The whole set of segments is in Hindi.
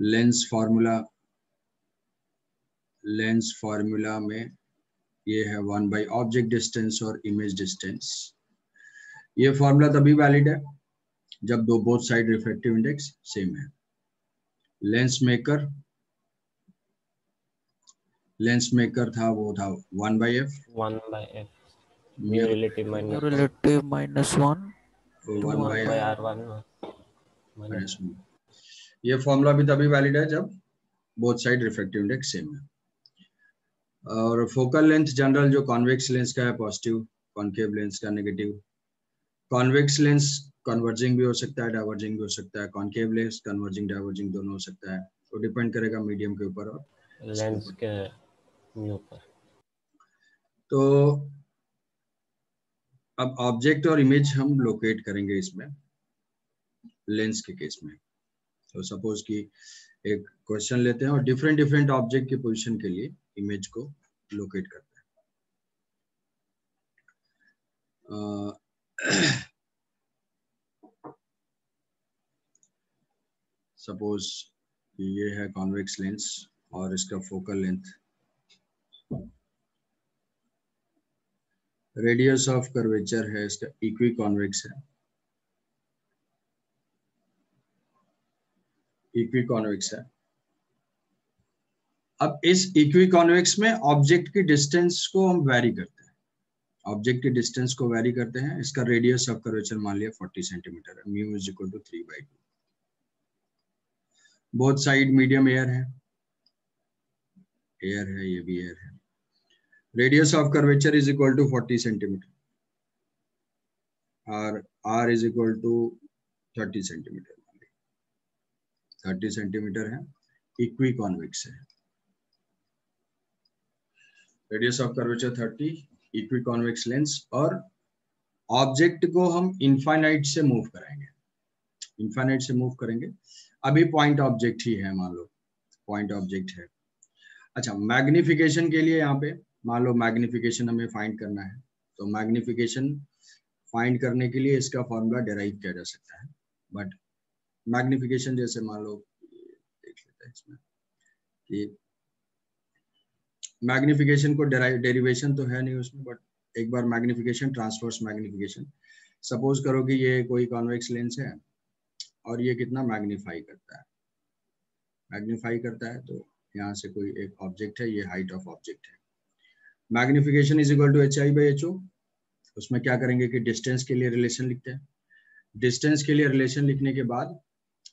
लेंस फार्मूला में ये है 1 by ऑब्जेक्ट डिस्टेंस और इमेज डिस्टेंस। ये फार्मूला तभी वैलिड है जब both side refractive index same है। लेंस मेकर था, वो था 1 by f, म्यू रिलेटिव -1 तो 1 by r1 -1। ये फॉर्मूला भी तभी वैलिड है जब both side refractive index same है। और फोकल लेंथ जनरल जो कॉन्वेक्स लेंस का है पॉजिटिव, कॉनकेव लेंस का नेगेटिव। कॉन्वेक्स लेंस कन्वर्जिंग भी हो सकता है, डाइवर्जिंग भी हो सकता है। कॉनकेव लेंस कन्वर्जिंग डाइवर्जिंग दोनों हो सकता है, तो डिपेंड करेगा मीडियम के ऊपर और लेंस के म्यू पर। तो अब ऑब्जेक्ट और इमेज हम लोकेट करेंगे इसमें लेंस के केस में। तो सपोज कि एक क्वेश्चन लेते हैं और डिफरेंट ऑब्जेक्ट की पोजीशन के लिए इमेज को लोकेट करते हैं। सपोज ये है कॉन्वेक्स लेंस और इसका focal length, radius of curvature है इसका इक्वी कॉन्वेक्स है, इक्वी कॉन्वेक्स है। अब इस इक्वी कॉन्वेक्स में ऑब्जेक्ट की डिस्टेंस को हम वेरी करते हैं, ऑब्जेक्ट की डिस्टेंस को वेरी करते हैं। इसका रेडियस ऑफ कर्वेचर मान लिया 40 सेंटीमीटर है, mu is equal to 3/2। Both side medium air है, ये भी एयर है। Radius of curvature is equal to 40 centimetre और r is equal to 30 centimetre. 30 centimetre है, इक्वी कॉन्वेक्स है। Radius of curvature 30, equiconvex lens, और ऑब्जेक्ट को हम इनफाइनाइट से मूव कराएंगे, इनफाइनाइट से मूव करेंगे। अभी पॉइंट ऑब्जेक्ट ही है, मान लो पॉइंट ऑब्जेक्ट है। अच्छा, मैग्निफिकेशन के लिए यहाँ पे मान लो मैग्निफिकेशन हमें फाइंड करना है, तो मैग्निफिकेशन फाइंड करने के लिए इसका फॉर्मूला डेराइव किया जा सकता है। बट मैग्निफिकेशन जैसे मान लो देख लेते हैं इसमें कि मैग्निफिकेशन को डेरिवेशन तो है नहीं उसमें, बट एक बार मैग्निफिकेशन, ट्रांसवर्स मैग्निफिकेशन, सपोज करो कि ये कोई कॉन्वेक्स लेंस है और ये कितना मैग्नीफाई करता है, तो यहाँ से कोई एक ऑब्जेक्ट है, ये हाइट ऑफ ऑब्जेक्ट है। Magnification is equal to HI/HO। उसमें क्या करेंगे कि डिस्टेंस के लिए रिलेशन लिखते हैं, डिस्टेंस के लिए रिलेशन लिखने के बाद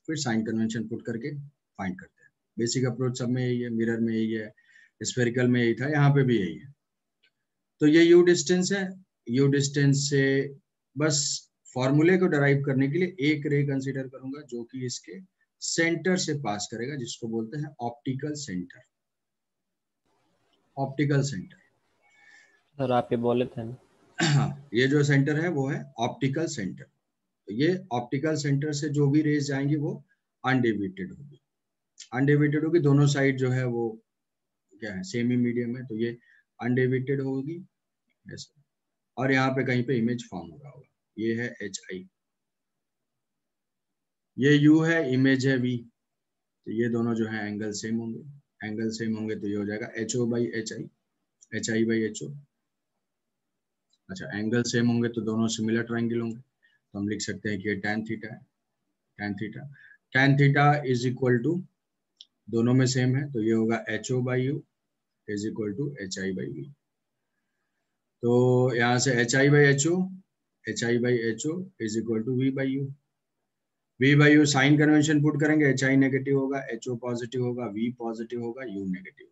फिर साइन कन्वेंशन पुट करके फाइंड करते हैं। बेसिक अप्रोच सब में यही है, मिरर में यही है, स्फेरिकल में यही था, यहाँ पे भी यही है। तो ये u डिस्टेंस है, u डिस्टेंस से बस फॉर्मूले को डराइव करने के लिए एक रे कंसीडर करूंगा जो कि इसके सेंटर से पास करेगा, जिसको बोलते हैं optical centre. Optical centre sir आप ये बोले थे ना, हाँ, ये जो सेंटर है वो है ऑप्टिकल सेंटर। तो ये ऑप्टिकल सेंटर से जो भी रेज जाएंगी वो अनडेविएटेड होगी, अनडेविएटेड होगी। दोनों साइड जो है वो क्या है, सेमी मीडियम है, तो ये अनडेविएटेड होगी ऐसे। और यहाँ पे कहीं पे इमेज फॉर्म हो रहा होगा, ये है HI, ये U है, इमेज है V। तो ये दोनों जो है एंगल सेम होंगे, एंगल सेम होंगे तो ये हो जाएगा HO/HI, HI/HO। अच्छा, एंगल सेम होंगे तो दोनों सिमिलर ट्रायंगल होंगे, तो हम लिख सकते हैं कि ये tan थीटा है, tan theta is equal to, दोनों में सेम है तो ये होगा HO/U is equal to HI/V। तो यहाँ से HI/HO is equal to V/U। V/U sign convention put करेंगे, HI नेगेटिव होगा, HO पॉजिटिव होगा, V पॉजिटिव होगा, U नेगेटिव।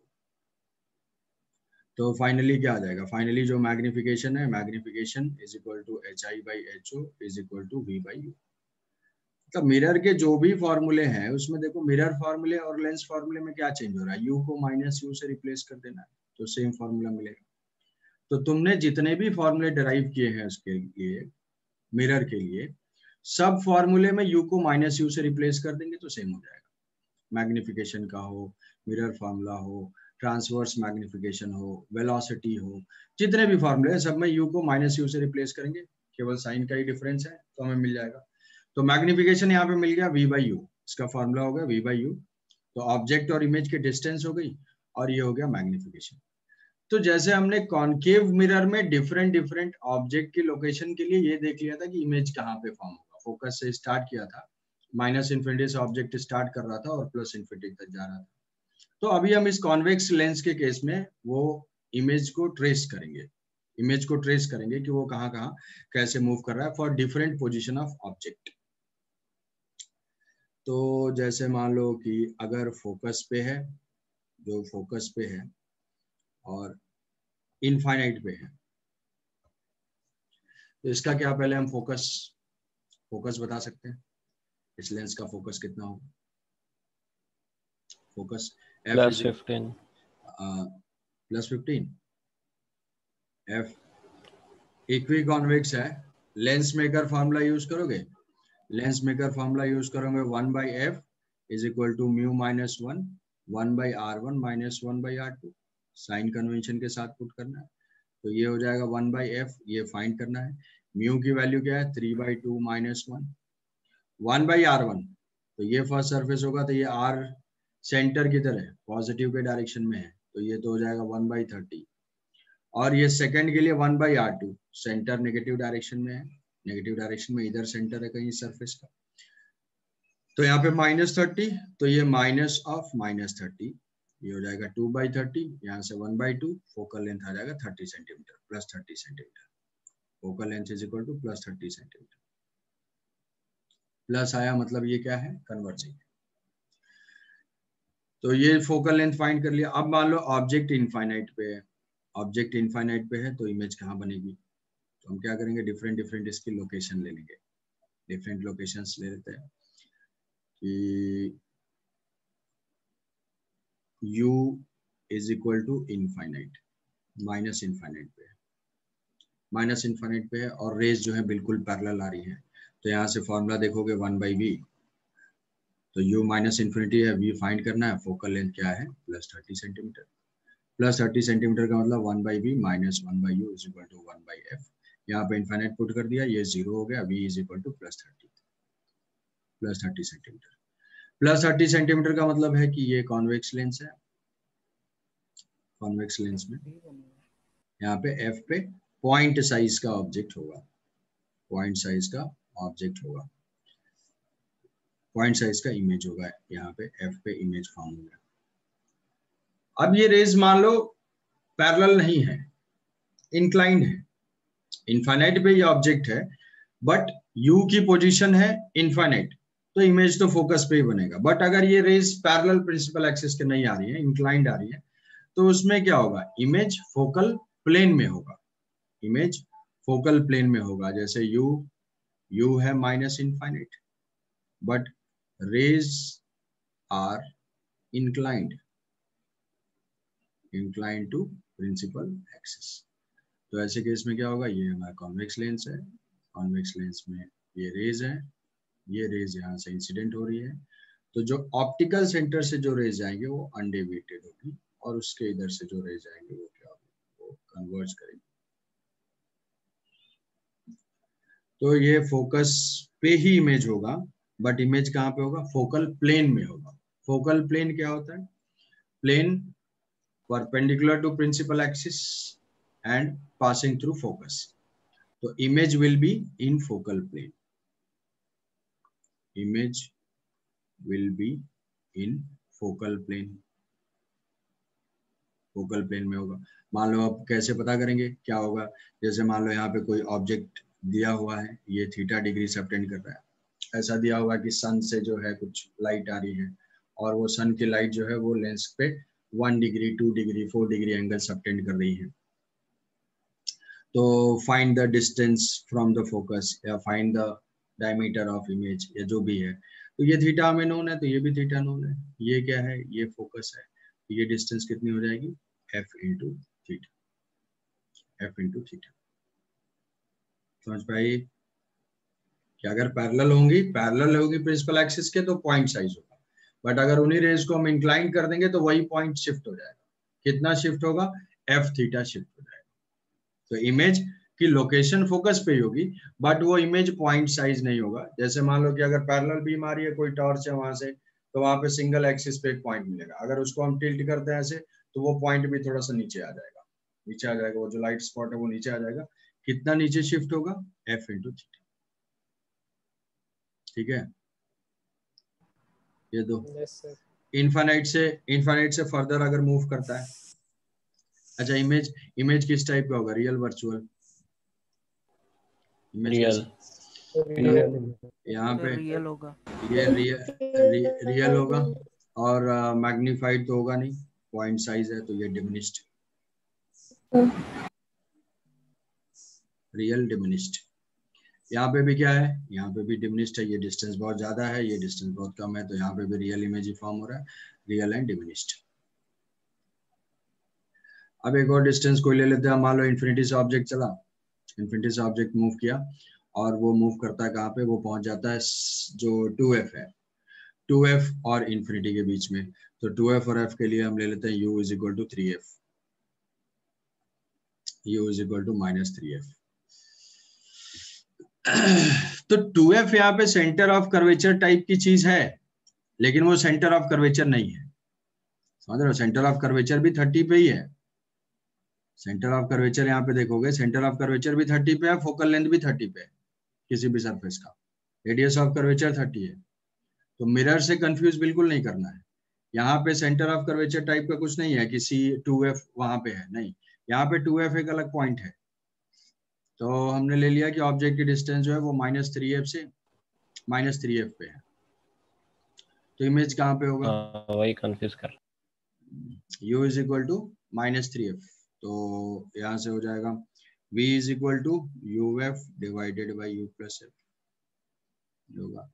तो फाइनली क्या आ जाएगा, फाइनली जो मैग्निफिकेशन है, magnification is equal to HI/HO is equal to V/U। तो मिरर के जो भी फॉर्मूले हैं उसमें देखो, मिरर फॉर्मूले और लेंस फॉर्मूले में क्या चेंज हो रहा है, U को -U से रिप्लेस कर देना है तो सेम फॉर्मूला मिलेगा। तो तुमने जितने भी फॉर्मूले डिराइव किए हैं उसके लिए, मिरर के लिए, सब फॉर्मूले में U को -U से रिप्लेस कर देंगे तो सेम हो जाएगा। मैग्निफिकेशन का हो, मिरर फॉर्मूला हो, ट्रांसवर्स मैग्निफिकेशन हो, वेलोसिटी हो, जितने भी फॉर्मूले हैं सब में U को -U से रिप्लेस करेंगे, केवल साइन का ही डिफरेंस है तो हमें मिल जाएगा। तो मैग्निफिकेशन यहाँ पे मिल गया V/U, इसका फॉर्मूला होगा V/U। तो ऑब्जेक्ट और इमेज की डिस्टेंस हो गई और ये हो गया मैग्निफिकेशन। तो जैसे हमने कॉनकेव मिरर में डिफरेंट डिफरेंट ऑब्जेक्ट की लोकेशन के लिए ये देख लिया था कि इमेज कहाँ पे फॉर्म होगा, फोकस से स्टार्ट किया था, माइनस इन्फिनिटी से ऑब्जेक्ट स्टार्ट कर रहा था और प्लस इन्फिनिटी तक जा रहा था। तो अभी हम इस कॉन्वेक्स लेंस के केस में वो इमेज को ट्रेस करेंगे, इमेज को ट्रेस करेंगे कि वो कहाँ कहाँ कैसे मूव कर रहा है for different position of object. तो जैसे मान लो कि अगर फोकस पे है, जो फोकस पे है और इनफाइनाइट पे है, तो इसका क्या पहले हम फोकस बता सकते हैं, इस लेंस का फोकस कितना होगा। फोकस +15 +15 f इक्वी कॉन्वेक्स है। लेंस मेकर फॉर्मूला यूज करोगे, लेंस मेकर फॉर्मूला यूज करोगे 1/f is equal to mu minus 1/r1 minus 1/r2, sign convention के साथ पुट करना है। तो ये हो जाएगा 1/f, ये फाइंड करना है। म्यू की वैल्यू क्या है 3/2 माइनस 1/r1, तो ये फर्स्ट सरफेस होगा, तो ये r सेंटर की तरह पॉजिटिव के डायरेक्शन में है, तो ये तो हो जाएगा 1/30। और ये सेकंड के लिए 1/r2, सेंटर नेगेटिव डायरेक्शन में है, नेगेटिव डायरेक्शन में इधर सेंटर है कहीं सरफेस का, तो यहाँ पे -30, तो ये माइनस ऑफ -30, ये हो जाएगा 2/30, यहाँ से 1/2, फोकल लेंथ आ जाएगा 30 centimetre, +30 centimetre, focal length is equal to +30 centimetre. Plus आया मतलब ये क्या है, कन्वर्जिंग। तो ये फोकल लेंथ फाइंड कर लिया। अब मान लो ऑब्जेक्ट इनफाइनाइट पे है, ऑब्जेक्ट इनफाइनाइट पे है तो इमेज कहाँ बनेगी, तो हम क्या करेंगे, डिफरेंट डिफरेंट इसकी लोकेशन ले लेंगे, डिफरेंट लोकेशंस ले लेते हैं कि u is equal to infinite, minus infinite पे है, माइनस इनफाइनाइट पे है और रेज जो है बिल्कुल पैरेलल आ रही है। तो यहाँ से फॉर्मूला देखोगे 1/v, तो u माइनस इन्फिनिटी है, v फाइंड करना है, फोकल लेंथ क्या है +30 सेंटीमीटर, +30 सेंटीमीटर का मतलब 1/v minus 1/u is equal to 1/f। यहाँ पे इनफाइनाइट पुट कर दिया, ये 0 हो गया, v is equal to +30 centimetre. +30 centimetre का मतलब है कि ये कॉन्वेक्स लेंस है, कॉन्वेक्स लेंस में यहाँ पे f पे पॉइंट साइज का ऑब्जेक्ट होगा, पॉइंट साइज का ऑब्जेक्ट होगा, पॉइंट साइज का इमेज होगा, यहाँ पे f पे इमेज फॉर्म हो गया। अब ये रेज मान लो पैरेलल नहीं है, इंक्लाइंड है, इनफाइनाइट पे ये ऑब्जेक्ट है, बट u की पोजीशन है इनफाइनाइट, तो इमेज तो फोकस पे ही बनेगा। बट अगर ये रेज पैरेलल प्रिंसिपल एक्सिस के नहीं आ रही है, इंक्लाइंड आ रही है, तो उसमें क्या होगा, इमेज फोकल प्लेन में होगा, इमेज फोकल प्लेन में होगा। जैसे u है minus infinite, but rays are inclined to principal axis. तो ऐसे केस में क्या होगा, ये हमारा कॉन्वेक्स लेंस है, कॉन्वेक्स लेंस में ये रेज है, ये रेज यहाँ से इंसिडेंट हो रही है, तो जो ऑप्टिकल सेंटर से जो रेज आएंगे वो अनडेविएटेड होगी, और उसके इधर से जो रेज आएंगे वो क्या होगी, वो कन्वर्ज करेंगे। तो ये फोकस पे ही इमेज होगा, बट इमेज कहाँ पे होगा, फोकल प्लेन में होगा। फोकल प्लेन क्या होता है, plane perpendicular to principal axis and passing through focus, तो image will be in focal plane, image will be in focal plane, focal plane में होगा। मान लो अब कैसे पता करेंगे क्या होगा, जैसे मान लो यहाँ पे कोई ऑब्जेक्ट दिया हुआ है, ये थीटा डिग्री सबटेंड कर रहा है, ऐसा दिया हुआ कि सन से जो है कुछ लाइट आ रही है, और वो सन की लाइट जो है वो लेंस पे 1 degree 2 degree 4 degree angle subtend कर रही है। तो find the distance from the focus या find the diameter of image या जो भी है, तो ये थीटा हमें नोन है, तो ये भी थीटा नोन है, ये क्या है, ये फोकस है, तो ये डिस्टेंस कितनी हो जाएगी, f into theta, f into theta. समझ पाइए कि अगर पैरेलल होगी प्रिंसिपल एक्सिस के, तो पॉइंट साइज होगा, बट अगर उन्हीं रेज को हम इंक्लाइन कर देंगे तो वही पॉइंट शिफ्ट हो जाएगा। कितना शिफ्ट होगा, f थीटा शिफ्ट हो जाएगा। तो इमेज की लोकेशन फोकस पे ही होगी, बट वो इमेज पॉइंट साइज नहीं होगा। जैसे मान लो कि अगर पैरेलल बीम आ रही है, कोई टॉर्च है वहां से, तो वहां पे सिंगल एक्सिस पे एक पॉइंट मिलेगा। अगर उसको हम टिल्ट करते हैं ऐसे तो वो पॉइंट भी थोड़ा सा नीचे आ जाएगा, नीचे आ जाएगा, वो जो लाइट स्पॉट है वो नीचे आ जाएगा। कितना नीचे शिफ्ट होगा? f into theta. ठीक है, ये दो इनफाइनाइट से फर्दर अगर मूव करता है। अच्छा, इमेज किस टाइप का होगा? Real virtual? इमेज रियल यहाँ पे रियल होगा, ये रियल होगा, और मैग्नीफाइड तो होगा नहीं, पॉइंट साइज है, तो ये डिमिनिश्ड, रियल डिमिनिश्ड। यहाँ पे भी क्या है? यहाँ पे भी डिमिनिश्ड है, ये डिस्टेंस बहुत ज्यादा है, ये डिस्टेंस बहुत कम है, तो यहाँ पे भी रियल इमेज ही फॉर्म हो रहा है, रियल एंड डिमिनिश्ड। अब एक और डिस्टेंस कोई ले लेते हैं, मान लो इन्फिनिटी से ऑब्जेक्ट चला, इन्फिनिटी से ऑब्जेक्ट मूव किया, और वो मूव करता है कहाँ पे? वो पहुंच जाता है जो 2f है, 2f और इन्फिनिटी के बीच में। तो 2f और f के लिए हम ले लेते हैं u is equal to 3f, u is equal to -3f। तो 2f यहाँ पे सेंटर ऑफ कर्वेचर टाइप की चीज है, लेकिन वो सेंटर ऑफ कर्वेचर नहीं है, समझ रहे हो? सेंटर ऑफ कर्वेचर भी 30 पे ही है, सेंटर ऑफ कर्वेचर यहाँ पे देखोगे, सेंटर ऑफ कर्वेचर भी 30 पे है, फोकल लेंथ भी 30 पे है किसी भी सरफेस का, रेडियस ऑफ कर्वेचर 30 है। तो मिरर से कंफ्यूज बिल्कुल नहीं करना है। यहाँ पे सेंटर ऑफ कर्वेचर टाइप का कुछ नहीं है कि C2f वहां पे है, नहीं, यहाँ पे 2f एक अलग पॉइंट है। तो हमने ले लिया कि ऑब्जेक्ट की डिस्टेंस जो है वो -3f से -3f पे है। तो इमेज कहाँ पे होगा? वही कंफ्यूज कर, u is equal to -3f, तो यहाँ से हो जाएगा v is equal to uf divided by u plus f होगा।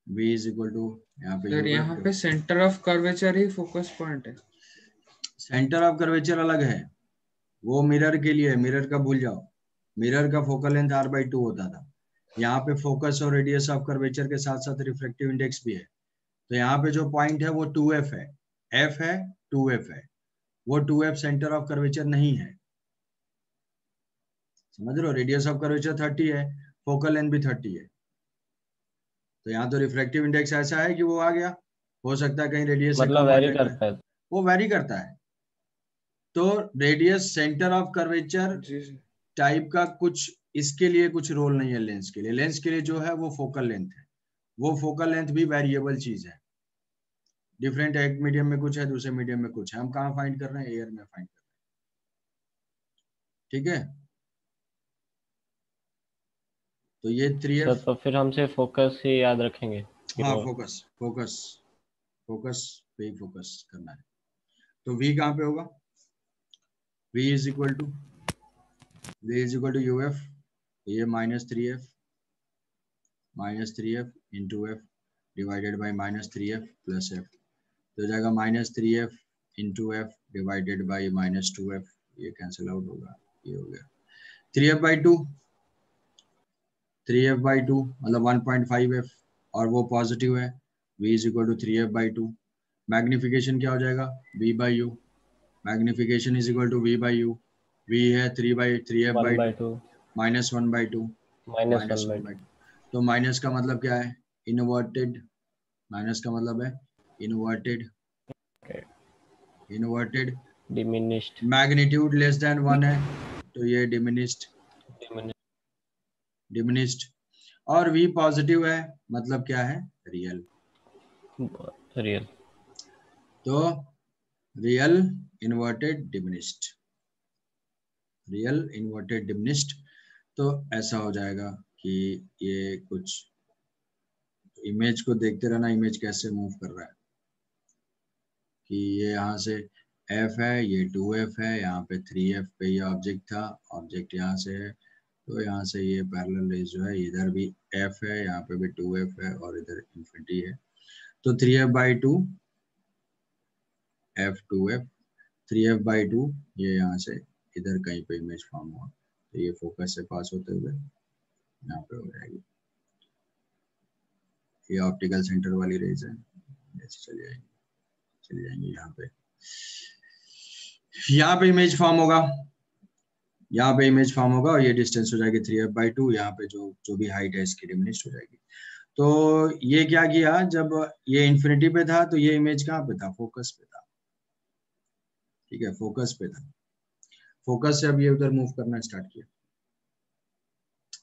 v इज इक्वल टू यहाँ पे यहाँ पे सेंटर ऑफ कर्वेचर ही फोकस पॉइंट है, सेंटर ऑफ कर्वेचर अलग है, वो मिरर के लिए, मिरर का भूल जाओ, मिरर का फोकल लेंथ r/2 होता था। यहाँ पे फोकस और रेडियस ऑफ कर्वेचर के साथ साथ रिफ्रैक्टिव इंडेक्स भी है। तो यहाँ पे जो पॉइंट है वो 2f है, f है, 2f है, वो 2f सेंटर ऑफ कर्वेचर नहीं है, समझ रहे हो? रेडियस ऑफ कर्वेचर 30 है, फोकल लेंथ भी 30 है, तो यहाँ तो रिफ्रैक्टिव इंडेक्स ऐसा है कि वो आ गया, हो सकता है कहीं रेडियस से मतलब कम आ वेरी जाएगा, करता है। वो वेरी करता है। तो रेडियस सेंटर ऑफ कर्वेचर जी जी। टाइप का कुछ इसके लिए कुछ रोल नहीं है लेंस के लिए। लेंस के लिए जो है वो फोकल लेंथ है, वो फोकल लेंथ भी वेरिएबल चीज है, डिफरेंट, एक मीडियम में कुछ है, दूसरे मीडियम में कुछ है। हम कहाँ फाइंड कर रहे हैं? एयर में फाइंड कर रहे हैं, ठीक है? तो ये 3f, तो फिर हमसे फोकस ही याद रखेंगे। हाँ, फोकस फोकस फोकस पे ही फोकस करना है। तो v कहाँ पे होगा? v is equal to uf, ये -3f into f divided by -3f plus f, तो हो जाएगा -3f into f divided by -2f, ये कैंसिल आउट होगा, ये हो गया 3f/2, 3f/2 मतलब 1.5f, और वो पॉजिटिव है, v is equal to 3f/2। Magnification क्या हो जाएगा? v/u, magnification is equal to v/u, v है 3f/2 -1/2 -1/2। तो माइनस का मतलब क्या है? इनवर्टेड, माइनस का मतलब है inverted, inverted, diminished, magnitude less than 1 है, तो ये डिमिनिश्ड, डिमिनिश्ड, और v पॉजिटिव है, मतलब क्या है? रियल। रियल, तो real inverted diminished, real inverted diminished. तो ऐसा हो जाएगा कि ये कुछ इमेज को देखते रहना, इमेज कैसे मूव कर रहा है, कि ये यहाँ से f है, ये 2f है, यहाँ पे 3f पे ये ऑब्जेक्ट था, ऑब्जेक्ट यहाँ से है, तो यहाँ से ये पैरेलल रेज जो है, इधर भी f है, यहाँ पे भी 2f है, और इधर इन्फिनिटी है। तो 3f/2 f2f, 3f/2 ये यहाँ से इधर कहीं पे इमेज फॉर्म हुआ, तो ये फोकस से पास होते हुए यहाँ पे हो जाएगी, ये ऑप्टिकल सेंटर वाली रेज है, ऐसे चली जाएंगी यहाँ पे इमेज फॉर्म होगा, यहाँ पे इमेज फॉर्म होगा, और ये डिस्टेंस हो जाएगी 3f/2, यहाँ पे जो भी हाइट है इसकी डिमिनिश हो जाएगी। तो ये क्या किया, जब ये इन्फिनिटी पे था तो ये इमेज कहाँ पे था, फोकस पे था, ठीक है, फोकस पे था। फोकस से अब ये उधर मूव करना स्टार्ट किया,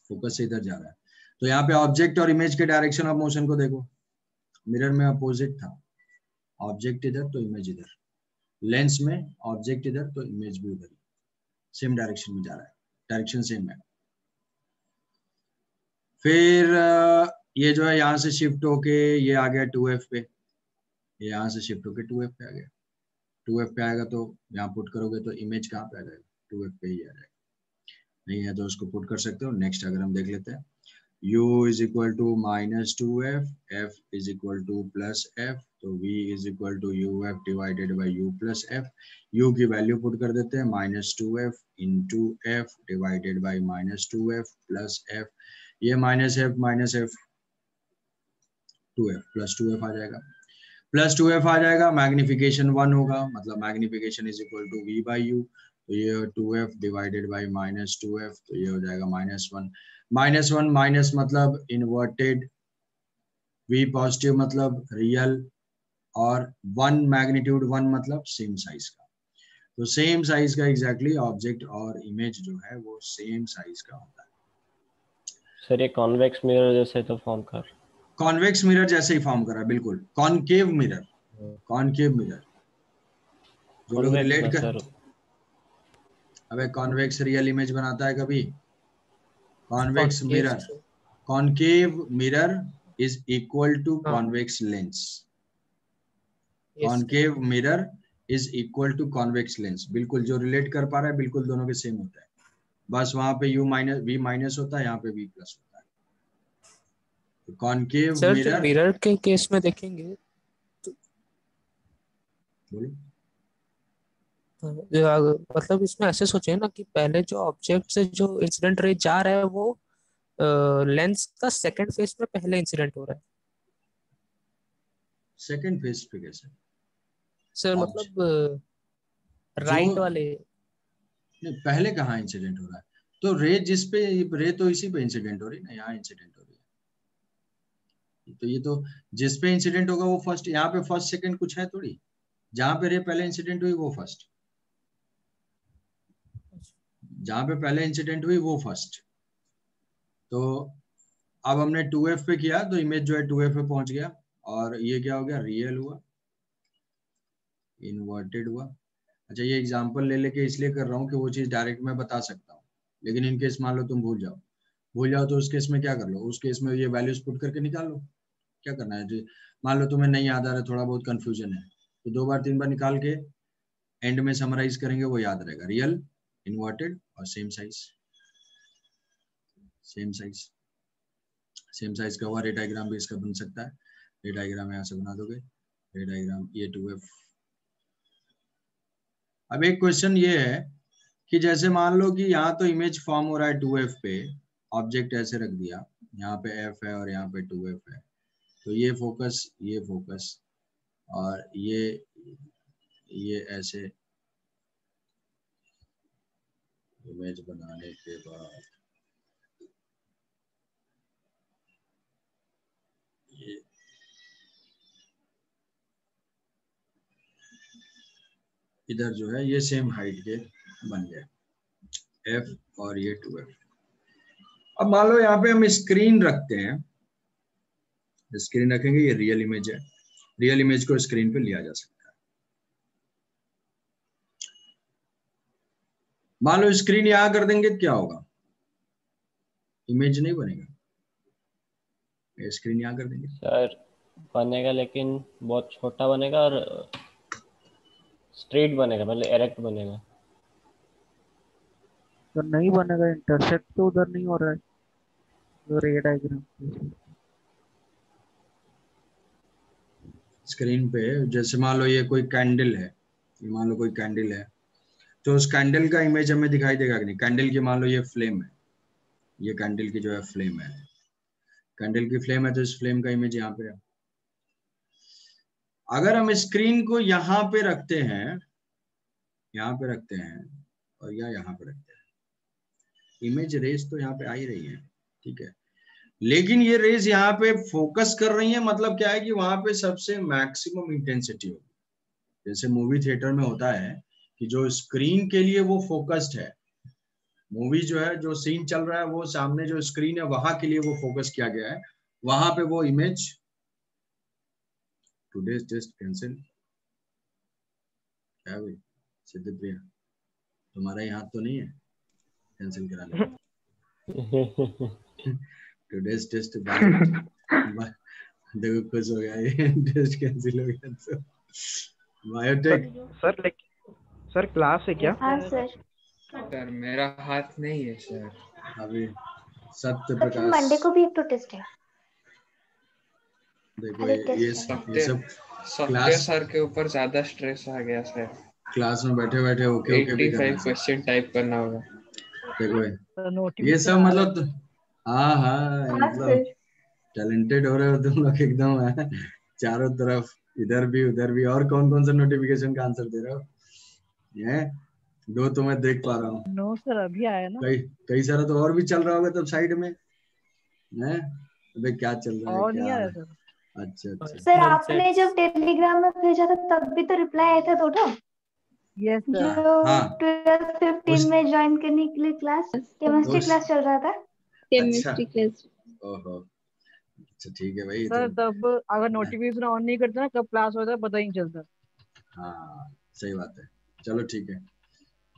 फोकस से इधर जा रहा है। तो यहाँ पे ऑब्जेक्ट और इमेज के डायरेक्शन ऑफ मोशन को देखो, मिरर में अपोजिट था, ऑब्जेक्ट इधर तो इमेज इधर, लेंस में ऑब्जेक्ट इधर तो इमेज भी उधर, सेम डायरेक्शन में जा रहा है, डायरेक्शन सेम है। फिर ये जो है यहाँ से शिफ्ट होके ये आ गया 2f पे, ये यहाँ से शिफ्ट होके 2f पे आ गया। 2f पे आएगा तो यहाँ पुट करोगे तो इमेज कहाँ पे आ जाएगा, 2f पे ही आ जाएगा। नहीं है तो उसको पुट कर सकते हो। नेक्स्ट अगर हम देख लेते हैं, u is equal to minus 2f, f is equal to plus f, तो v is equal to uf divided by u plus f। u की वैल्यू पुट कर देते हैं, minus 2f into f divided by minus 2f plus f, ये minus f 2f plus 2f आ जाएगा, प्लस 2f आ जाएगा, मैग्निफिकेशन 1 होगा, मतलब magnification is equal to v by u, तो ये 2f divided by minus 2f, तो ये हो जाएगा -1। -1 माइनस मतलब इन्वर्टेड, v पॉजिटिव मतलब रियल, और 1 मैग्नीट्यूड 1 मतलब सेम साइज का। तो सेम साइज का एग्जैक्टली ऑब्जेक्ट और इमेज जो है वो सेम साइज का होता है। सर ये कॉन्वेक्स मिरर जैसे तो फॉर्म कर, कॉन्वेक्स मिरर जैसे ही फॉर्म करा, बिल्कुल कॉनकेव मिरर, कॉनकेव मिरर जो लोग कॉन्वेक्स रिलेट कर, सर। अबे कॉन्वेक्स रियल इमेज बनाता है कभी, convex concave mirror, concave mirror is equal to convex lens, concave mirror is equal to convex lens, बिल्कुल जो रिलेट कर पा रहा है बिल्कुल दोनों के सेम होता है, बस वहां पे u माइनस v माइनस होता है, यहाँ पे v प्लस होता है। तो कॉनकेव सर जो मिरर, मिरर के केस में देखेंगे तो बोलो मतलब इसमें ऐसे सोचे ना कि पहले जो ऑब्जेक्ट से जो इंसिडेंट रे जा रहा है वो लेंस का सेकंड फेज में पहले इंसिडेंट हो रहा है। सेकंड फेज पे कैसे, सर ऑब्जेक्ट मतलब जो, राइट वाले, नहीं पहले कहाँ इंसिडेंट हो रहा है, तो रे जिस पे, रे तो इसी पे इंसिडेंट हो रही है ना, यहाँ इंसिडेंट हो रही है, तो ये तो जिस पे इंसिडेंट होगा वो फर्स्ट, यहाँ पे फर्स्ट सेकंड कुछ है थोड़ी, जहाँ पे रे पहले इंसिडेंट हुई वो फर्स्ट, जहाँ पे पहले इंसिडेंट हुई वो फर्स्ट। तो अब हमने 2f पे किया तो इमेज जो है 2f पे पहुंच गया, और ये क्या हो गया, रियल हुआ, इन्वर्टेड हुआ। अच्छा ये एग्जांपल ले लेके इसलिए कर रहा हूँ कि वो चीज डायरेक्ट मैं बता सकता हूँ, लेकिन इन केस मान लो तुम भूल जाओ तो उस केस में क्या कर लो, उस केस में ये वैल्यूज पुट करके निकाल लो, क्या करना है, मान लो तुम्हें नहीं याद आ रहा, थोड़ा बहुत कंफ्यूजन है, तो 2 बार 3 बार निकाल के एंड में समराइज करेंगे, वो याद रहेगा, रियल, इन्वर्टेड और same size, same size, same size का हुआ। रे डायग्राम भी इसका बन सकता है, रे डायग्राम यहाँ से बना दोगे, रे डायग्राम ये 2f। अब एक क्वेश्चन ये है कि जैसे मान लो कि यहाँ तो इमेज फॉर्म हो रहा है 2f पे, ऑब्जेक्ट ऐसे रख दिया, यहाँ पे f है और यहाँ पे 2f है, तो ये फोकस और ये ऐसे इमेज बनाने के बाद ये इधर जो है ये सेम हाइट के बन गए f और ये 2f। अब मान लो यहाँ पे हम स्क्रीन रखते हैं, स्क्रीन रखेंगे, ये रियल इमेज है, रियल इमेज को स्क्रीन पे लिया जा सकता है। मान लो स्क्रीन यहाँ कर देंगे तो क्या होगा, इमेज नहीं बनेगा, स्क्रीन यहाँ कर देंगे सर बनेगा लेकिन बहुत छोटा बनेगा और स्ट्रेट बनेगा, मतलब एरेक्ट बनेगा। तो नहीं बनेगा, इंटरसेक्ट तो उधर नहीं हो रहा है जो रे डायग्राम। स्क्रीन पे। जैसे मान लो ये कोई कैंडल है, ये मान लो कोई कैंडल है, तो उस कैंडल का इमेज हमें दिखाई देगा कि नहीं, कैंडल की मान लो ये फ्लेम है, ये कैंडल की जो है फ्लेम है, कैंडल की फ्लेम है तो इस फ्लेम का इमेज यहाँ पे है। अगर हम स्क्रीन को यहाँ पे रखते हैं, यहाँ पे रखते हैं और यहाँ पे रखते हैं, इमेज रेस तो यहाँ पे आ ही रही है, ठीक है, लेकिन ये रेज यहाँ पे फोकस कर रही है, मतलब क्या है कि वहां पे सबसे मैक्सिमम इंटेंसिटी होगी। जैसे मूवी थिएटर में होता है कि जो स्क्रीन के लिए वो फोकस्ड है, मूवी जो है, जो सीन चल रहा है वो सामने जो स्क्रीन है वहां के लिए वो फोकस किया गया है, वहां पे वो इमेज। Today's test cancel. क्या भाई सिद्धप्रिया, तुम्हारा ही हाथ तो नहीं है कैंसिल कराने? टुडेज टेस्ट देखो खुश हो गया, ये टेस्ट कैंसिल हो गया तो बायोटेक। सर क्लास है क्या? हाँ सर। सर मेरा हाथ नहीं है सर। अभी सत्य अच्छा प्रकाश, मंडे को भी एक तो टेस्ट है। देखो खाली ये टेस्ट है। ये सब सत्य क्लास सर के ऊपर ज्यादा स्ट्रेस आ गया सर। क्लास में बैठे बैठे ओके ओके भी करना 85 क्वेश्चन टाइप करना होगा। देखो ये नोटिफिकेशन सब मतलब हाँ हाँ हाँ मतलब सर। टैलेंटेड हो रहे हो तुम लोग एकदम है, चारों तरफ इधर भी उधर भी। और कौन कौन सा नोटिफिकेशन का आंसर दे रहे हो? ये दो तो मैं देख पा रहा हूँ, नो सर अभी आया ना। कई कई सारा तो और भी चल रहा होगा तब साइड में है। अबे क्या चल रहा है, और क्या नहीं आया है? सर। अच्छा अच्छा सर पर्सनल आपने चैट्स। जब टेलीग्राम में भेजा था तब भी तो रिप्लाई आया था दोनों, यस जो सर। हाँ 12:15 उस में ज्वाइन करने के लिए क्लास, केमिस्ट्री उस क्लास चल रहा था। अच्छा ओहो अच्छा ठीक है भाई तो सर तब अगर नोटिफिकेशन ऑन नहीं करते ना कब क्लास होता है पता ही नहीं चलता। हाँ सही बात है। चलो ठीक है,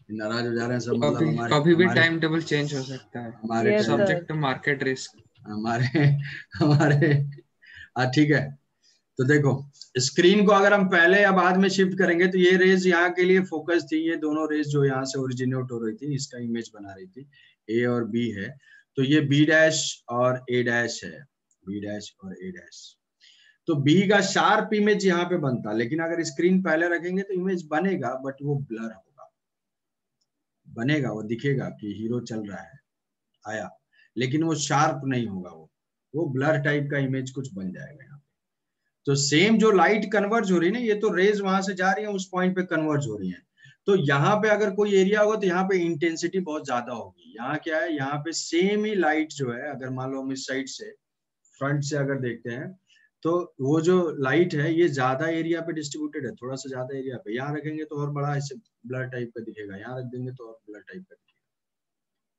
नाराज हो जा रहे हैं सब, मतलब कभी हमारे कभी भी हमारे टाइम टेबल चेंज हो सकता है। हमारे yes time sir. Subject to market risk. हमारे हमारे हाँ ठीक है। तो देखो स्क्रीन को अगर हम पहले या बाद में शिफ्ट करेंगे तो ये रेज यहाँ के लिए फोकस थी, ये दोनों रेज जो यहाँ से ओरिजिनेट हो रही थी इसका इमेज बना रही थी, ए और बी है, तो ये बी डैश और ए डैश है, बी डैश और ए डैश। तो बी का शार्प इमेज यहाँ पे बनता, लेकिन अगर स्क्रीन पहले रखेंगे तो इमेज बनेगा बट वो ब्लर होगा, बनेगा वो दिखेगा कि हीरो चल रहा है आया, लेकिन वो शार्प नहीं होगा, वो ब्लर टाइप का इमेज कुछ बन जाएगा यहाँ पे। तो सेम जो लाइट कन्वर्ज हो रही है ना, ये तो रेज वहां से जा रही है उस पॉइंट पे कन्वर्ज हो रही है, तो यहाँ पे अगर कोई एरिया होगा तो यहाँ पे इंटेंसिटी बहुत ज्यादा होगी। यहाँ क्या है, यहाँ पे सेम ही लाइट जो है, अगर मान लो हम इस साइड से फ्रंट से अगर देखते हैं तो वो जो लाइट है ये ज्यादा एरिया पे डिस्ट्रीब्यूटेड है, थोड़ा सा ज्यादा एरिया पे। यहाँ रखेंगे तो और बड़ा ऐसे ब्लर टाइप का दिखेगा, यहाँ रख देंगे तो और ब्लर टाइप का दिखेगा।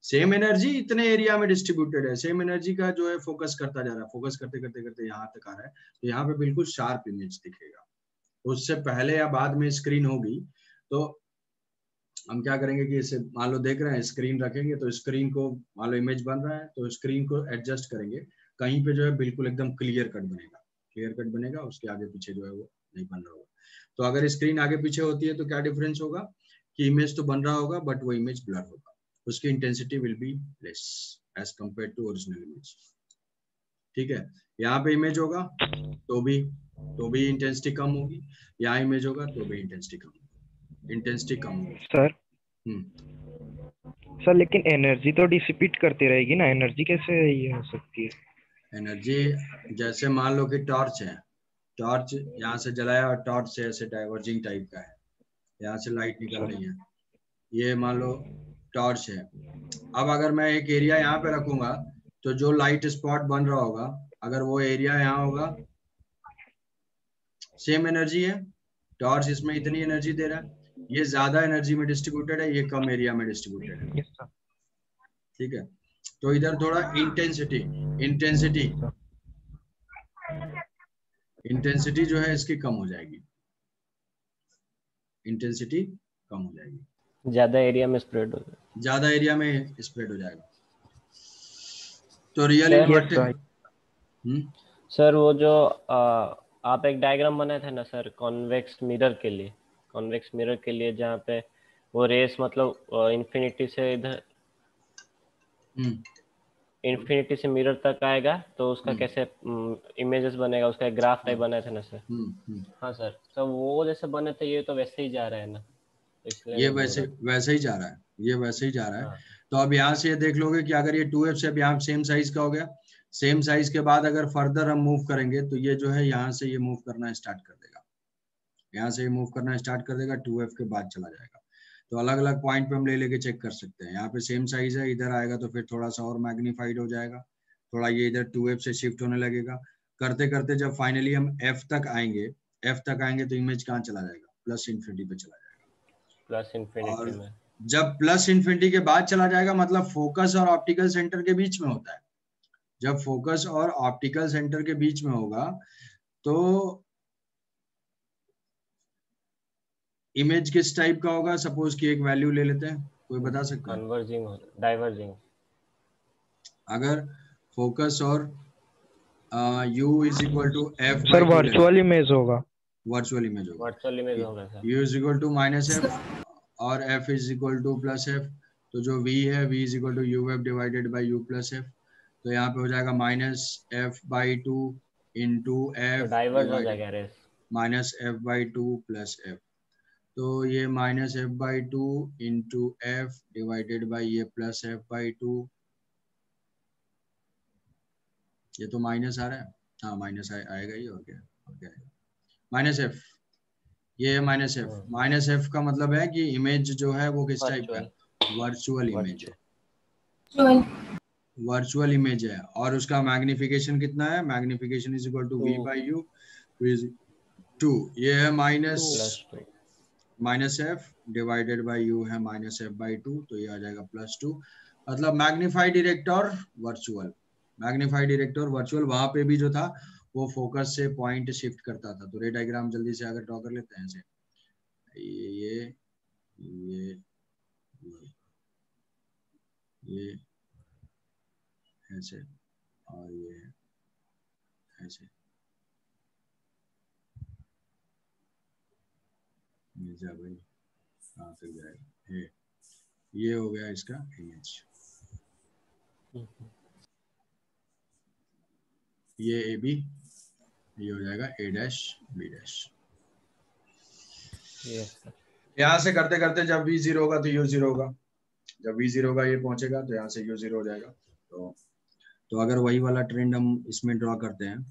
सेम एनर्जी इतने एरिया में डिस्ट्रीब्यूटेड है, सेम एनर्जी का जो है फोकस करता जा रहा है, फोकस करते करते करते यहाँ तक आ रहा है, तो यहाँ पे बिल्कुल शार्प इमेज दिखेगा। उससे पहले या बाद में स्क्रीन होगी तो हम क्या करेंगे कि इसे मान लो देख रहे हैं, स्क्रीन रखेंगे तो स्क्रीन को मान लो इमेज बन रहा है तो स्क्रीन को एडजस्ट करेंगे, कहीं पे जो है बिल्कुल एकदम क्लियर कट बनेगा, क्लियर कट बनेगा, उसके आगे पीछे जो है वो नहीं बन रहा होगा। तो अगर स्क्रीन आगे पीछे होती है तो क्या डिफरेंस होगा कि इमेज तो बन रहा होगा बट वो इमेज ब्लर होगा, उसकी intensity will be less as compare to original image. ठीक है, यहाँ पे इमेज होगा तो भी इंटेंसिटी कम होगी, यहाँ इमेज होगा तो भी इंटेंसिटी कम होगी, इंटेंसिटी कम होगी। सर सर लेकिन एनर्जी तो डिसिपेट करती रहेगी ना, एनर्जी कैसे ये हो सकती है? एनर्जी जैसे मान लो कि टॉर्च है, टॉर्च यहाँ से जलाया और टॉर्च से ऐसे डाइवर्जिंग टाइप का है, यहाँ से लाइट निकल रही है, ये मान लो टॉर्च है। अब अगर मैं एक एरिया यहाँ पे रखूंगा तो जो लाइट स्पॉट बन रहा होगा, अगर वो एरिया यहाँ होगा, सेम एनर्जी है, टॉर्च इसमें इतनी एनर्जी दे रहा है, ये ज्यादा एनर्जी में डिस्ट्रीब्यूटेड है, ये कम एरिया में डिस्ट्रीब्यूटेड है। Yes sir. ठीक है, तो इधर थोड़ा इंटेंसिटी इंटेंसिटी जो है इसकी कम हो जाएगी, इंटेंसिटी कम हो जाएगी, ज्यादा एरिया में स्प्रेड हो जाए, ज्यादा एरिया में स्प्रेड हो जाएगा। तो रियल सर इन्वर्टेड सर वो जो आप एक डायग्राम बनाए थे ना सर कॉन्वेक्स मिरर के लिए, कॉन्वेक्स मिरर के लिए जहाँ पे वो रेस मतलब इन्फिनिटी से इधर इन्फिनिटी से मिरर तक आएगा तो उसका कैसे इमेजेस बनेगा, उसका एक ग्राफ टाइप बनाया था ना सर। हाँ सर, तो वो जैसे बने थे ये तो वैसे ही जा रहा है ना, इसलिए ये मैं बोल वैसे रहा वैसे ही जा रहा है, ये वैसे ही जा रहा है। हाँ। तो अब यहाँ से ये देख लोगे कि अगर ये 2f से अब यहाँ सेम साइज का हो गया, सेम साइज के बाद अगर फर्दर हम मूव करेंगे तो ये जो है यहाँ से ये मूव करना स्टार्ट कर देगा, यहाँ से ये मूव करना स्टार्ट कर देगा, 2f के बाद चला जाएगा। तो अलग अलग पॉइंट पे हम ले लेके चेक कर सकते हैं, यहाँ पे सेम साइज है, इधर आएगा तो फिर थोड़ा सा और मैग्नीफाइड हो जाएगा, थोड़ा ये इधर 2f से शिफ्ट होने लगेगा। करते करते जब फाइनली हम f तक आएंगे तो इमेज कहाँ चला जाएगा, प्लस इन्फिनिटी पे चला जाएगा। प्लस इन्फिनिटी में जब प्लस इन्फिनिटी के बाद चला जाएगा मतलब फोकस और ऑप्टिकल सेंटर के बीच में होता है। जब फोकस और ऑप्टिकल सेंटर के बीच में होगा तो इमेज किस टाइप का होगा। सपोज कि एक वैल्यू ले लेते हैं, कोई बता सकता है? Converging, diverging. अगर फोकस और u is equal to f sir virtual image होगा, वर्चुअल इमेज होगा, वर्चुअल इमेज होगा sir. u is equal to minus f और f is equal to plus f। तो जो v है v is equal to uf divided by u plus f। तो यहाँ पे हो जाएगा minus f by 2 into f diverge हो जाएगा rays, minus f by 2 plus f। तो ये minus f by 2 into f divided by ये प्लस f बाई 2। ये तो माइनस आ रहा है, हाँ माइनस आएगा ही, और क्या आएगा माइनस f। ये है माइनस f। माइनस f का मतलब है कि इमेज जो है वो किस टाइप का है, वर्चुअल इमेज है, वर्चुअल इमेज है। और उसका मैग्निफिकेशन कितना है, magnification is equal to v by u is 2। ये है minus f divided by u है माइनस f बाई 2, तो ये आ जाएगा प्लस 2। मतलब मैग्नीफाई डायरेक्ट और वर्चुअल, मैग्नीफाई डायरेक्ट और वर्चुअल। वहां पे भी जो था वो फोकस से पॉइंट शिफ्ट करता था। तो रे डायग्राम जल्दी से अगर ड्रॉ कर लेते हैं ऐसे, ये ऐसे और ये ऐसे, जा भाई कहाँ तक जाएगा, ये हो गया इसका इमेज। ये ए बी, ये हो जाएगा ए डैश बी डैश। यहाँ से करते करते जब v 0 होगा तो u 0 होगा, जब v 0 होगा ये पहुंचेगा तो यहाँ से u 0 हो जाएगा। तो अगर वही वाला ट्रेंड हम इसमें ड्रॉ करते हैं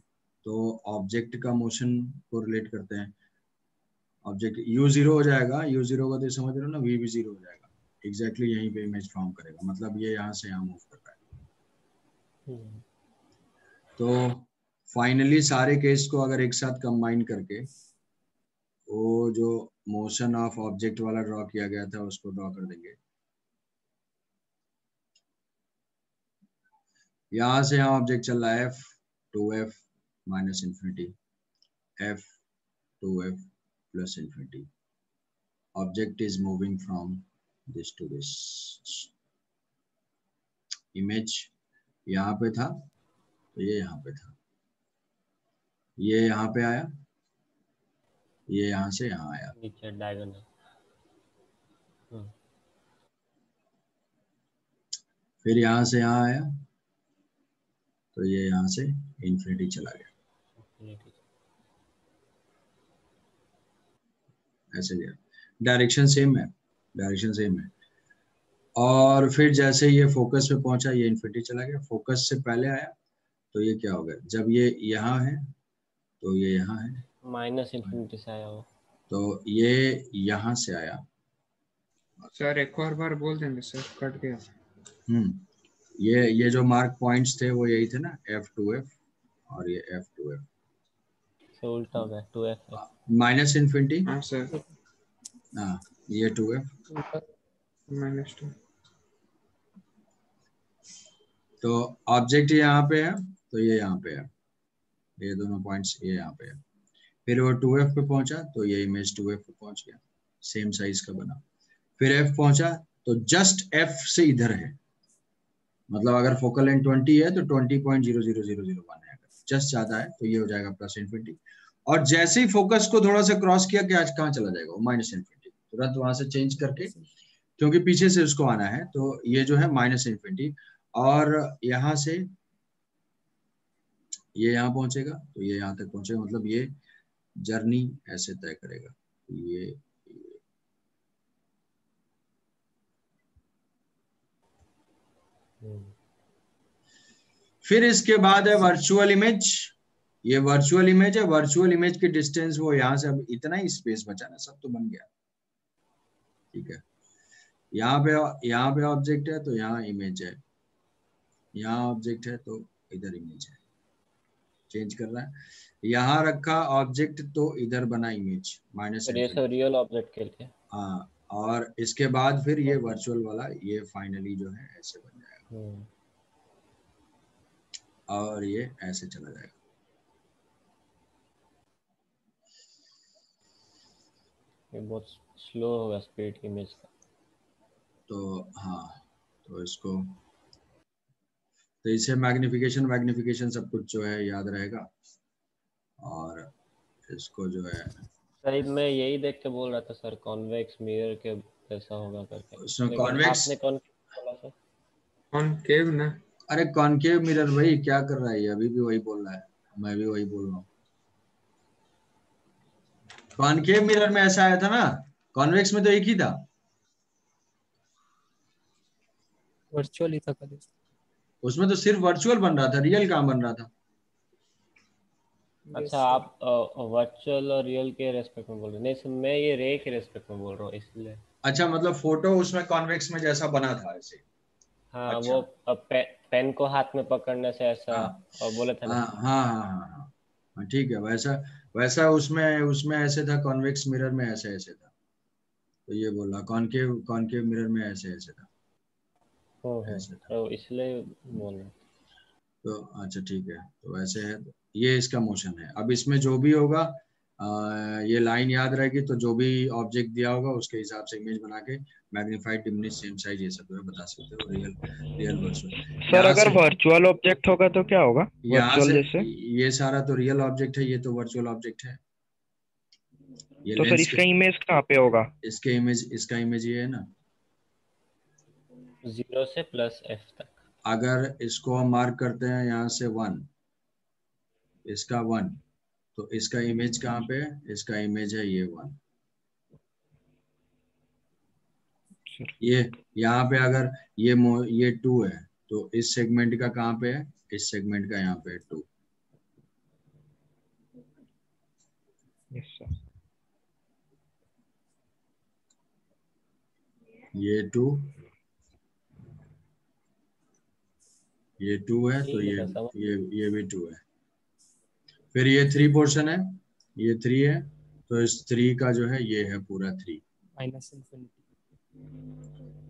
तो ऑब्जेक्ट का मोशन को रिलेट करते हैं। ऑब्जेक्ट u 0 हो जाएगा, u 0 होगा तो समझ रहे हो ना, v भी 0 हो जाएगा। एग्जैक्टली यहीं पे इमेज फॉर्म करेगा, मतलब ये यहाँ से यहाँ मूव कर रहा है। तो फाइनली सारे केस को अगर एक साथ कंबाइन करके वो जो मोशन ऑफ ऑब्जेक्ट वाला ड्रॉ किया गया था उसको ड्रॉ कर देंगे। यहाँ से यहाँ ऑब्जेक्ट चल रहा है f 2f minus infinity, f 2f plus infinity. Object is moving from this to this. Image यहाँ पे था तो ये यहाँ पे था, ये यहाँ पे आया, ये यहाँ से यहाँ आया, नीचे डायगोनल। फिर यहाँ से यहाँ आया तो ये यहाँ से इन्फिनिटी चला गया, ऐसे गया। डायरेक्शन सेम है, डायरेक्शन सेम है। और फिर जैसे ये फोकस पे पहुंचा ये इन्फिनिटी चला गया। फोकस से पहले आया तो ये क्या हो गया, जब ये यहाँ है तो ये यहाँ है, माइनस इन्फिनिटी से आया वो, तो ये यहाँ से आया। सर एक और बार बोल देंगे सर, कट गया। ये जो मार्क पॉइंट्स थे वो यही थे ना, f2f और ये f2f। तो उल्टा हो गया, 2f माइनस इन्फिनिटी, हाँ सर, हाँ ये 2f माइनस 2। तो ऑब्जेक्ट यहाँ पे है तो ये यहाँ पे है, ये दोनों पॉइंट्स ये यहाँ पे है। फिर वो 2f पे पहुंचा तो ये इमेज 2f पे पहुंच गया, सेम साइज का बना। फिर f पहुंचा तो जस्ट f से इधर है, मतलब अगर फोकल लेंथ 20 है तो 20.00001 है, जस्ट ज्यादा है तो ये हो जाएगा प्लस इन्फिनिटी। और जैसे ही फोकस को थोड़ा सा क्रॉस किया कि आज कहाँ चला जाएगा, माइनस इन्फिनिटी। तुरंत वहां से चेंज करके, क्योंकि पीछे से उसको आना है तो ये जो है माइनस इन्फिनिटी। और यहाँ से ये यहाँ पहुंचेगा तो ये यहाँ तक पहुंचेगा, मतलब ये जर्नी ऐसे तय करेगा। ये फिर इसके बाद है वर्चुअल इमेज। ये वर्चुअल इमेज है, वर्चुअल इमेज की डिस्टेंस वो यहाँ से, अब इतना ही स्पेस बचा ना, सब तो बन गया, ठीक है। यहाँ पे ऑब्जेक्ट है तो यहाँ इमेज है, यहाँ ऑब्जेक्ट है तो इधर इमेज है, चेंज कर रहा है। यहाँ रखा ऑब्जेक्ट तो इधर बना इमेज माइनस ये सब रियल ऑब्जेक्ट के लिए। हाँ, और इसके बाद फिर ये वर्चुअल वाला ये फाइनली जो है ऐसे बन जाएगा और ये ऐसे चला जाएगा। ये बहुत स्लो होगा स्पीड इमेज का। तो हाँ, तो इसको तो इसे मैग्निफिकेशन सब कुछ जो है याद रहेगा और इसको जो है सही मैं यही देख के बोल रहा था सर, कॉन्वेक्स मिरर के जैसा होगा करके। उसमें कॉन्वेक्स आपने बोला सर? कॉनकेव ना। अरे कॉनकेव मिरर भाई क्या कर रहा है ये, अभी भी वही बोल रहा है, मैं भी वही बोल रहा हूँ। कॉनकेव मिरर में ऐसा आया था ना, कॉन्वेक्स में तो एक ही था, वर्चुअल ही था कल। उसमें तो सिर्फ वर्चुअल बन रहा था, रियल कहाँ बन रहा था। अच्छा आप वर्चुअल और रियल के रेस्पेक्ट में बोल रहे हैं? नहीं मैं ये रे के रेस्पेक्ट में बोल रहा हूँ इसलिए। अच्छा मतलब फोटो उसमें कॉन्वेक्स में जैसा बना था ऐसे। हाँ अच्छा। वो पेन को हाथ में पकड़ने से ऐसा और बोले थे ना। हाँ हाँ हाँ हाँ ठीक है, वैसा वैसा उसमें उसमें ऐसे था, कॉन्वेक्स मिरर में ऐसे ऐसे था, तो ये बोला कॉनकेव मिरर में ऐसे ऐसे था, ऐसे था। तो इसलिए बोल रहा हूँ। तो अच्छा ठीक है, तो वैसे है, ये इसका मोशन है। अब इसमें जो भी होगा ये लाइन याद रहेगी, तो जो भी ऑब्जेक्ट दिया होगा उसके हिसाब से इमेज बना के मैग्नीफाइड, डिमिनिश, सेम साइज ये सब जो है बता सकते हो, रियल वर्चुअल। सर अगर वर्चुअल ऑब्जेक्ट होगा तो क्या होगा? यहाँ वर्चुअल से जैसे ये सारा तो रियल ऑब्जेक्ट है, ये तो वर्चुअल ऑब्जेक्ट है। ये तो सर इसका इमेज कहाँ पे होगा? इसका इमेज ये है ना, 0 से प्लस f तक। अगर इसको हम मार्क करते हैं यहाँ से 1, इसका 1, तो इसका इमेज कहाँ पे है? इसका इमेज है ये 1। ये यहाँ पे अगर ये 2 है, तो इस सेगमेंट का कहाँ पे है? इस सेगमेंट का यहाँ पे है 2। Yes sir. ये 2, ये 2 है, तो ये भी 2 है। फिर ये 3 पोर्शन है, ये 3 है, तो इस 3 का जो है ये है पूरा 3 माइनस इन्फिनिटी।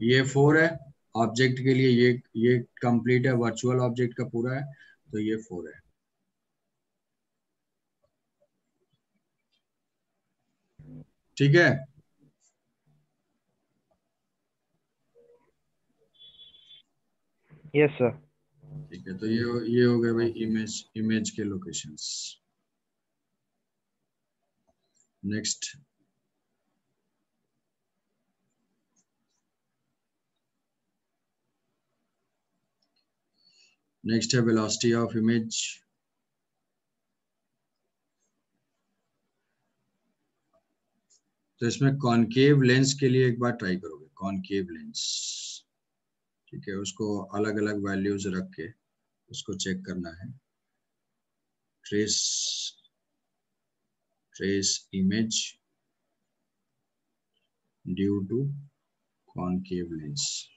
ये 4 है ऑब्जेक्ट के लिए, ये कंप्लीट है, वर्चुअल ऑब्जेक्ट का पूरा है, तो ये 4 है। ठीक है, यस सर। ठीक है, तो ये हो गए भाई इमेज के लोकेशंस। नेक्स्ट है वेलोसिटी ऑफ इमेज। तो इसमें कॉनकेव लेंस के लिए एक बार ट्राई करोगे, कॉनकेव लेंस, ठीक है, उसको अलग अलग वैल्यूज रख के उसको चेक करना है। Trace image due to concave lens.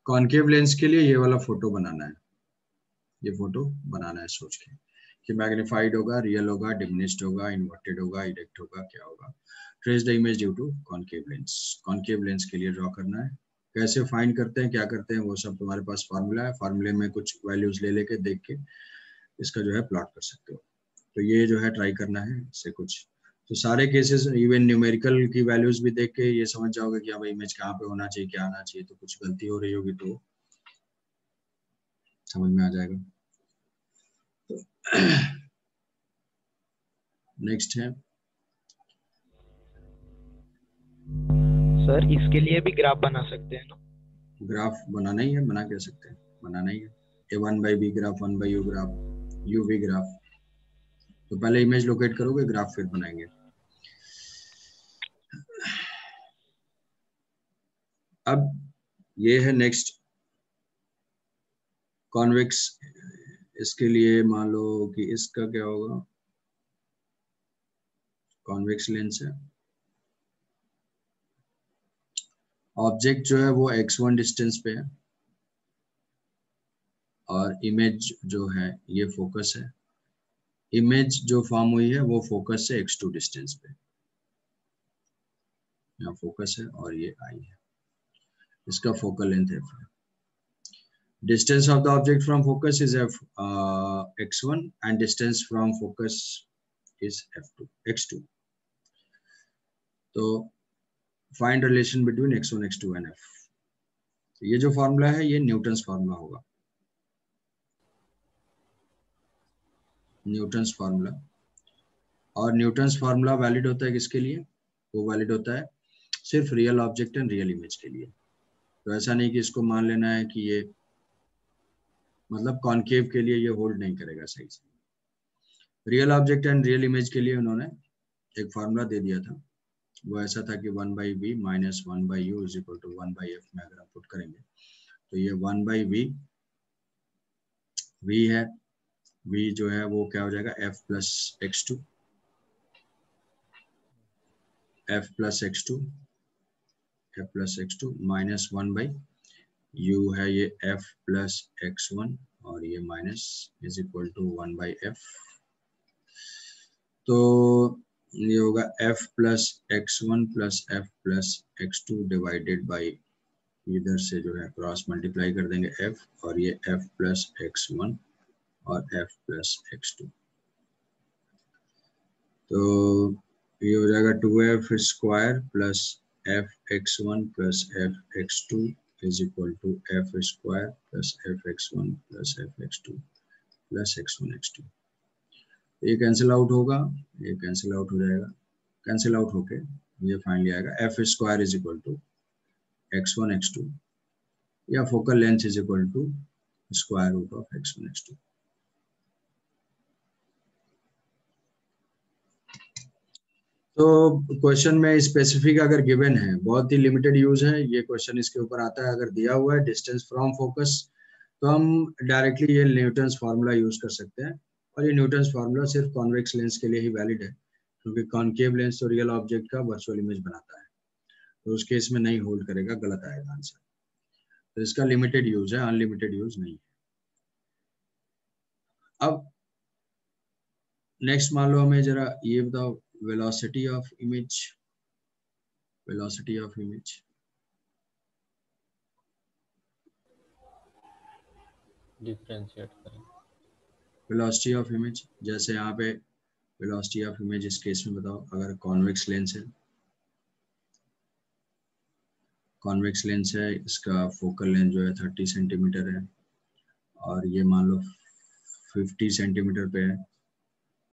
Concave lens के लिए ये वाला फोटो बनाना है, ये फोटो बनाना है सोच के कि मैग्नीफाइड होगा, रियल होगा, डिमिनिश्ड होगा, इन्वर्टेड होगा, इरेक्ट होगा, क्या होगा। Trace the image due to concave lens. Concave lens के लिए ड्रॉ करना है। कैसे फाइंड करते हैं, क्या करते हैं, वो सब तुम्हारे पास फार्मूला है, फार्मूले में कुछ वैल्यूज ले लेके देख के इसका जो है प्लॉट कर सकते हो। तो ये जो है ट्राई करना है इससे कुछ, तो सारे केसेस इवन न्यूमेरिकल की वैल्यूज भी देख के ये समझ जाओगे कि हाँ इमेज कहाँ पे होना चाहिए, क्या आना चाहिए, तो कुछ गलती हो रही होगी तो समझ में आ जाएगा। नेक्स्ट है सर इसके लिए भी ग्राफ बना सकते हैं ना? ग्राफ बनाना ही है, बना क्या सकते हैं, बनाना ही है। A1/B graph, 1/U graph, UV graph. तो पहले इमेज लोकेट करोगे, ग्राफ फिर बनाएंगे। अब ये है नेक्स्ट कॉन्वेक्स। इसके लिए मान लो कि इसका क्या होगा, कॉन्वेक्स लेंस है, ऑब्जेक्ट जो है वो x1 डिस्टेंस पे है, और इमेज जो है ये फोकस है। इमेज जो फॉर्म हुई है वो फोकस से x2 डिस्टेंस पे, यहाँ फोकस है और ये आई है, इसका फोकल लेंथ f है। Distance of the object from focus is x1 and distance from focus is f2 x2. तो find relation between x1 x2 and f। ये जो फॉर्मूला है ये न्यूटन्स फॉर्मूला होगा, न्यूटन्स फॉर्मूला। और न्यूटन्स फॉर्मूला वैलिड होता है किसके लिए? वो वैलिड होता है सिर्फ real object and real image के लिए। तो ऐसा नहीं कि इसको मान लेना है कि ये मतलब कॉन्केव के लिए ये होल्ड नहीं करेगा सही से। Real object and real image के लिए उन्होंने एक फार्मूला दे दिया था, वो ऐसा था कि 1/v minus 1/u is equal to 1/f में अगर आप पुट करेंगे तो ये 1/v v है, v जो है वो क्या हो जाएगा f plus x2, f plus x2 minus 1/u है ये f प्लस x1 और ये minus is equal to 1/f। तो ये होगा f plus x1 plus f plus x2 divided by, इधर से जो है क्रॉस मल्टीप्लाई कर देंगे f और ये f प्लस x1 और f प्लस x2। तो ये हो जाएगा 2f square plus f(x1) plus f(x2) is equal to f square plus f(x1) plus f(x2) plus x1 x2। ये कैंसिल आउट होगा, ये कैंसिल आउट हो जाएगा, कैंसिल आउट होके ये फाइनली आएगा f square is equal to x1 x2 या focal length is equal to square root of x1 x2। तो क्वेश्चन में स्पेसिफिक अगर गिवन है, बहुत ही लिमिटेड यूज है ये क्वेश्चन, इसके ऊपर आता है अगर दिया हुआ है डिस्टेंस फ्रॉम फोकस तो हम डायरेक्टली ये न्यूटन्स फार्मूला यूज कर सकते हैं। और ये न्यूटन्स फार्मूला सिर्फ कॉन्वेक्स लेंस के लिए ही वैलिड है, क्योंकि कॉन्केव लेंस तो रियल ऑब्जेक्ट का वर्चुअल इमेज बनाता है, तो उस केस में नहीं होल्ड करेगा, गलत आएगा आंसर। तो इसका लिमिटेड यूज है, अनलिमिटेड यूज नहीं है। अब नेक्स्ट मान लो हमें जरा ये बताओ, velocity of image, velocity of image, differentiate करें velocity of image। जैसे यहाँ पे velocity of image इस केस में बताओ, अगर कॉन्वेक्स लेंस है, कॉन्वेक्स लेंस है, इसका फोकल लेंथ जो है 30 सेंटीमीटर है और ये मान लो 50 सेंटीमीटर पे है,